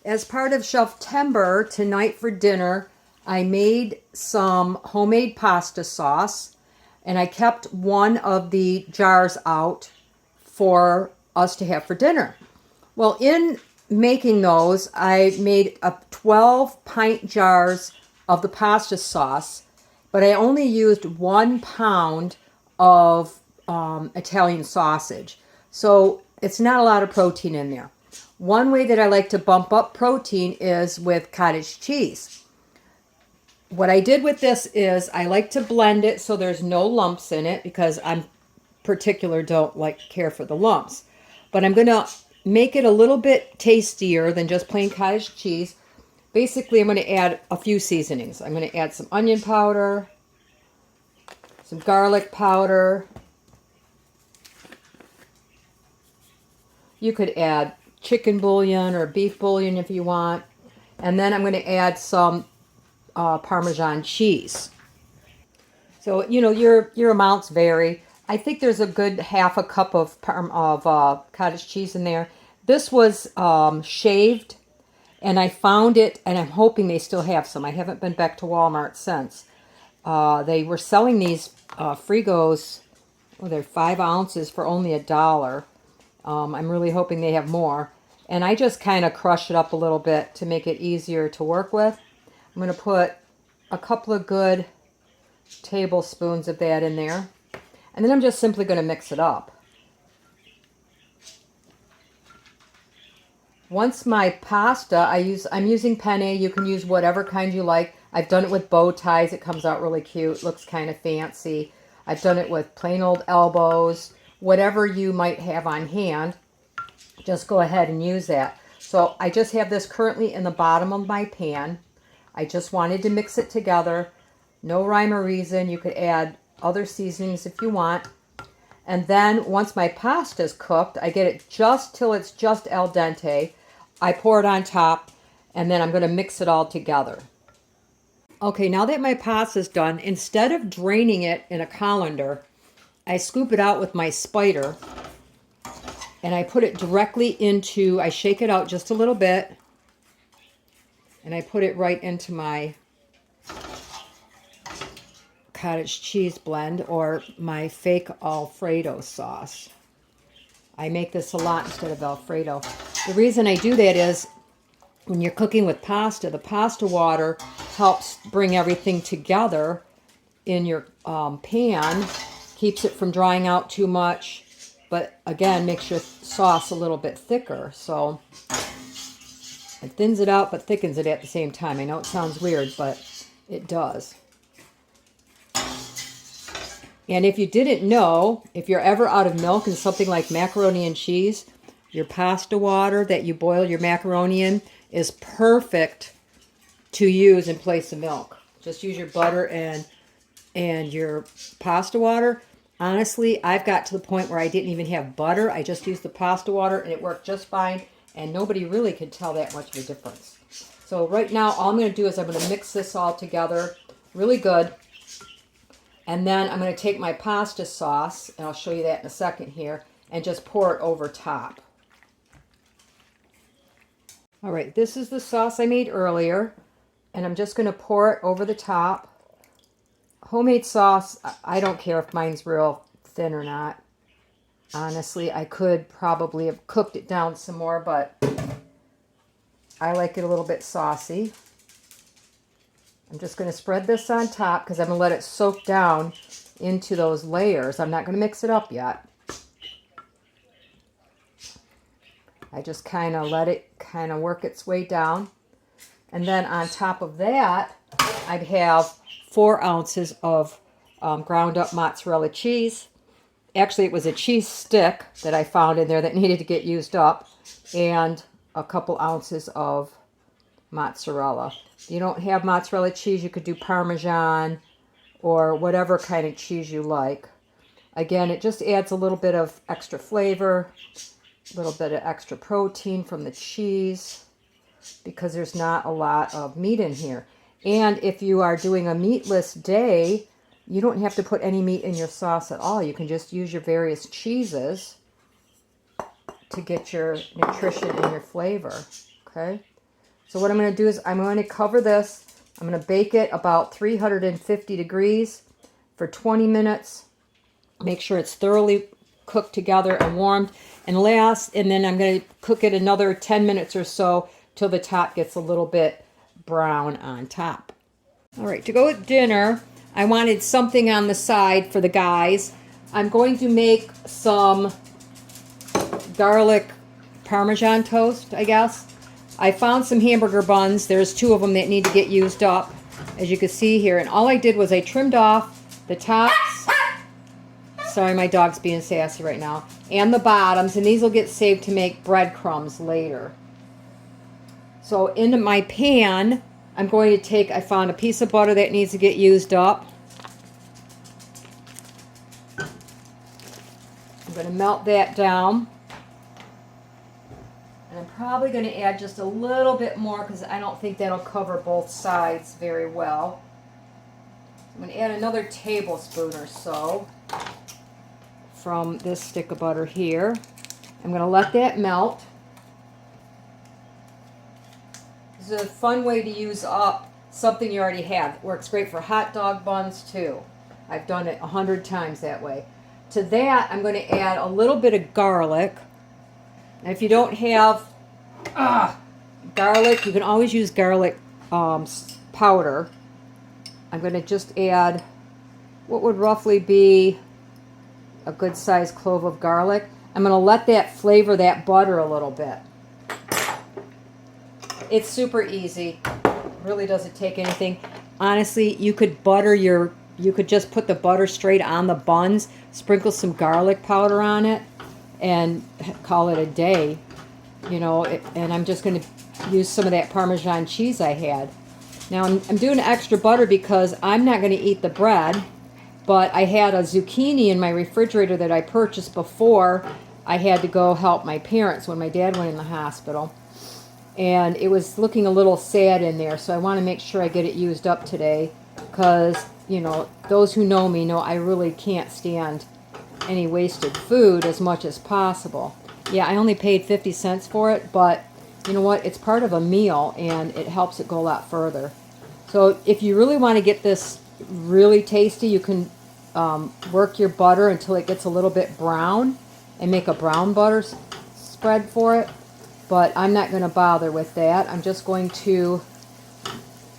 As part of Shelf-tember tonight for dinner, I made some homemade pasta sauce, and I kept one of the jars out for us to have for dinner. Well, in making those, I made 12 pint jars of the pasta sauce, but I only used 1 pound of Italian sausage. So it's not a lot of protein in there. One way that I like to bump up protein is with cottage cheese. What I did with this is I like to blend it so there's no lumps in it, because I'm don't care for the lumps. But I'm going to make it a little bit tastier than just plain cottage cheese. Basically, I'm going to add a few seasonings. I'm going to add some onion powder, some garlic powder. You could add chicken bouillon or beef bouillon if you want. And then I'm going to add some Parmesan cheese. So, your amounts vary. I think there's a good half a cup of cottage cheese in there. This was shaved, and I found it, and I'm hoping they still have some. I haven't been back to Walmart since. They were selling these Frigos, they're 5 ounces for only $1. I'm really hoping they have more. And I just kind of crush it up a little bit to make it easier to work with. I'm going to put a couple of good tablespoons of that in there. And then I'm just simply going to mix it up. Once my pasta, I'm using penne. You can use whatever kind you like. I've done it with bow ties. It comes out really cute. Looks kind of fancy. I've done it with plain old elbows. Whatever you might have on hand, just go ahead and use that. So I just have this currently in the bottom of my pan. I just wanted to mix it together. No rhyme or reason. You could add other seasonings if you want. And then once my pasta is cooked, I get it just till it's just al dente. I pour it on top, and then I'm going to mix it all together. Okay, now that my pasta is done, instead of draining it in a colander, I scoop it out with my spider, and I put it directly into, I shake it out just a little bit, and I put it right into my cottage cheese blend or my fake Alfredo sauce. I make this a lot instead of Alfredo. The reason I do that is when you're cooking with pasta, the pasta water helps bring everything together in your pan, keeps it from drying out too much, but again, makes your sauce a little bit thicker. So it thins it out but thickens it at the same time. I know it sounds weird, but it does. And if you didn't know, if you're ever out of milk and something like macaroni and cheese, your pasta water that you boil your macaroni in is perfect to use in place of milk. Just use your butter and your pasta water. Honestly, I've got to the point where I didn't even have butter. I just used the pasta water, and it worked just fine, and nobody really could tell that much of a difference. So right now, all I'm going to do is I'm going to mix this all together really good. And then I'm going to take my pasta sauce, and I'll show you that in a second here, and just pour it over top. All right, this is the sauce I made earlier, and I'm just going to pour it over the top. Homemade sauce, I don't care if mine's real thin or not. Honestly, I could probably have cooked it down some more, but I like it a little bit saucy. I'm just going to spread this on top because I'm going to let it soak down into those layers. I'm not going to mix it up yet. I just kind of let it kind of work its way down. And then on top of that, I'd have 4 ounces of ground up mozzarella cheese. Actually, it was a cheese stick that I found in there that needed to get used up. And a couple ounces of mozzarella. If you don't have mozzarella cheese, you could do Parmesan or whatever kind of cheese you like. Again, it just adds a little bit of extra flavor, a little bit of extra protein from the cheese, because there's not a lot of meat in here. And if you are doing a meatless day, you don't have to put any meat in your sauce at all. You can just use your various cheeses to get your nutrition and your flavor. Okay? So what I'm going to do is I'm going to cover this. I'm going to bake it about 350 degrees for 20 minutes. Make sure it's thoroughly cooked together and warmed. And then I'm going to cook it another 10 minutes or so till the top gets a little bit brown on top. All right, to go with dinner, I wanted something on the side for the guys. I'm going to make some garlic Parmesan toast, I guess. I found some hamburger buns. There's 2 of them that need to get used up, as you can see here. And all I did was I trimmed off the tops. Sorry, my dog's being sassy right now. And the bottoms, and these will get saved to make breadcrumbs later. So into my pan, I'm going to take, I found a piece of butter that needs to get used up. I'm going to melt that down. And I'm probably going to add just a little bit more because I don't think that'll cover both sides very well. I'm going to add another tablespoon or so from this stick of butter here. I'm going to let that melt. This is a fun way to use up something you already have. It works great for hot dog buns too. I've done it 100 times that way. To that, I'm going to add a little bit of garlic. Now, if you don't have garlic, you can always use garlic powder. I'm going to just add what would roughly be a good sized clove of garlic. I'm going to let that flavor that butter a little bit. It's super easy. It really doesn't take anything. Honestly, you could just put the butter straight on the buns, sprinkle some garlic powder on it, and call it a day. You know, and I'm just going to use some of that Parmesan cheese I had. Now I'm doing extra butter because I'm not going to eat the bread, but I had a zucchini in my refrigerator that I purchased before I had to go help my parents when my dad went in the hospital. And it was looking a little sad in there, so I want to make sure I get it used up today because, you know, those who know me know I really can't stand any wasted food as much as possible. Yeah, I only paid 50 cents for it, but you know what? It's part of a meal, and it helps it go a lot further. So if you really want to get this really tasty, you can work your butter until it gets a little bit brown and make a brown butter spread for it. But I'm not going to bother with that. I'm just going to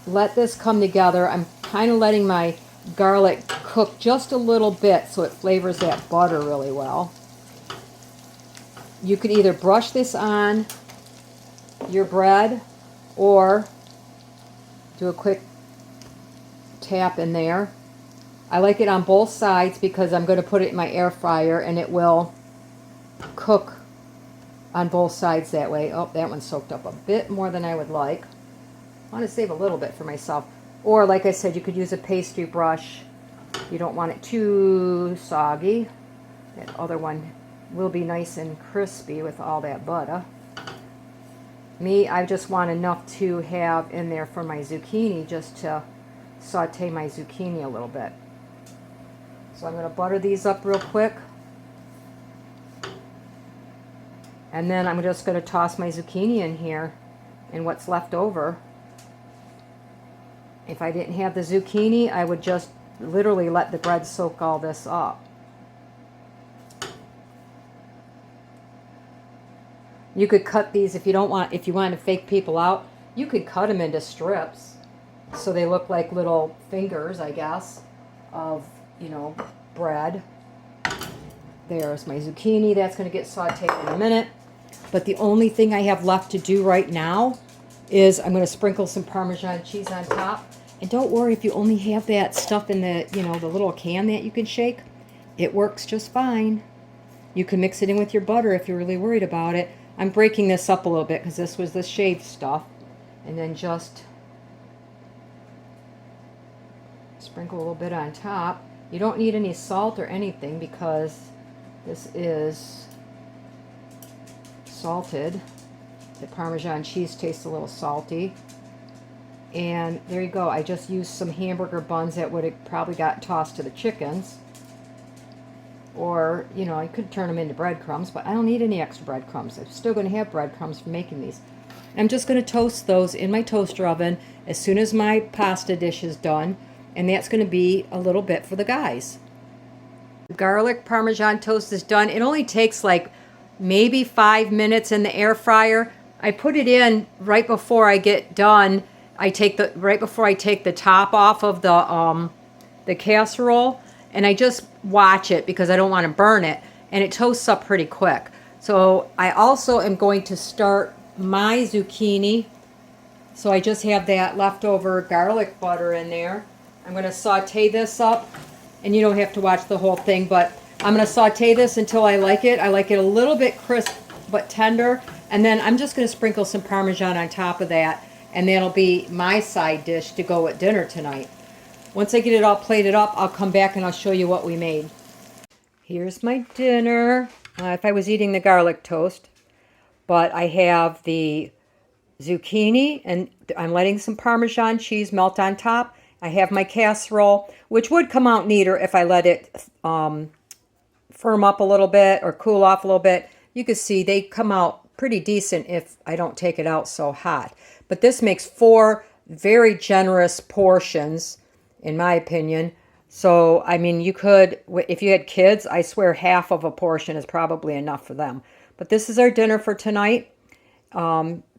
let this come together. I'm kind of letting my garlic cook just a little bit so it flavors that butter really well. You could either brush this on your bread or do a quick tap in there. I like it on both sides because I'm going to put it in my air fryer and it will cook on both sides that way. Oh, that one soaked up a bit more than I would like. I want to save a little bit for myself. Or, like I said, you could use a pastry brush. You don't want it too soggy. That other one will be nice and crispy with all that butter. Me, I just want enough to have in there for my zucchini just to saute my zucchini a little bit. So I'm going to butter these up real quick. And then I'm just going to toss my zucchini in here and what's left over. If I didn't have the zucchini, I would just literally let the bread soak all this up. You could cut these if you want to fake people out, you could cut them into strips so they look like little fingers, I guess, of, you know, bread. There's my zucchini. That's going to get sauteed in a minute. But the only thing I have left to do right now is I'm going to sprinkle some Parmesan cheese on top. And don't worry if you only have that stuff in the, you know, the little can that you can shake. It works just fine. You can mix it in with your butter if you're really worried about it. I'm breaking this up a little bit because this was the shaved stuff. And then just sprinkle a little bit on top. You don't need any salt or anything because this is salted. The Parmesan cheese tastes a little salty. And there you go. I just used some hamburger buns that would have probably got tossed to the chickens. Or, you know, I could turn them into breadcrumbs, but I don't need any extra breadcrumbs. I'm still going to have breadcrumbs for making these. I'm just going to toast those in my toaster oven as soon as my pasta dish is done, and that's going to be a little bit for the guys. Garlic Parmesan toast is done. It only takes like maybe 5 minutes in the air fryer. I put it in right before I get done. Right before I take the top off of the casserole, and I just watch it because I don't want to burn it, and it toasts up pretty quick. So I also am going to start my zucchini. So I just have that leftover garlic butter in there. I'm going to saute this up, and you don't have to watch the whole thing, but I'm going to saute this until I like it. I like it a little bit crisp but tender, and then I'm just going to sprinkle some Parmesan on top of that, and that'll be my side dish to go at dinner tonight. Once I get it all plated up, I'll come back and I'll show you what we made. Here's my dinner. If I was eating the garlic toast, but I have the zucchini, and I'm letting some Parmesan cheese melt on top. I have my casserole, which would come out neater if I let it firm up a little bit or cool off a little bit. You can see they come out pretty decent if I don't take it out so hot. But this makes 4 very generous portions, in my opinion. So, I mean, you could, if you had kids, I swear half of a portion is probably enough for them. But this is our dinner for tonight.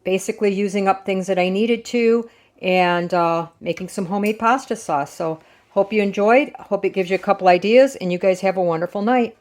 Basically using up things that I needed to, and making some homemade pasta sauce. So hope you enjoyed. Hope it gives you a couple ideas, and you guys have a wonderful night.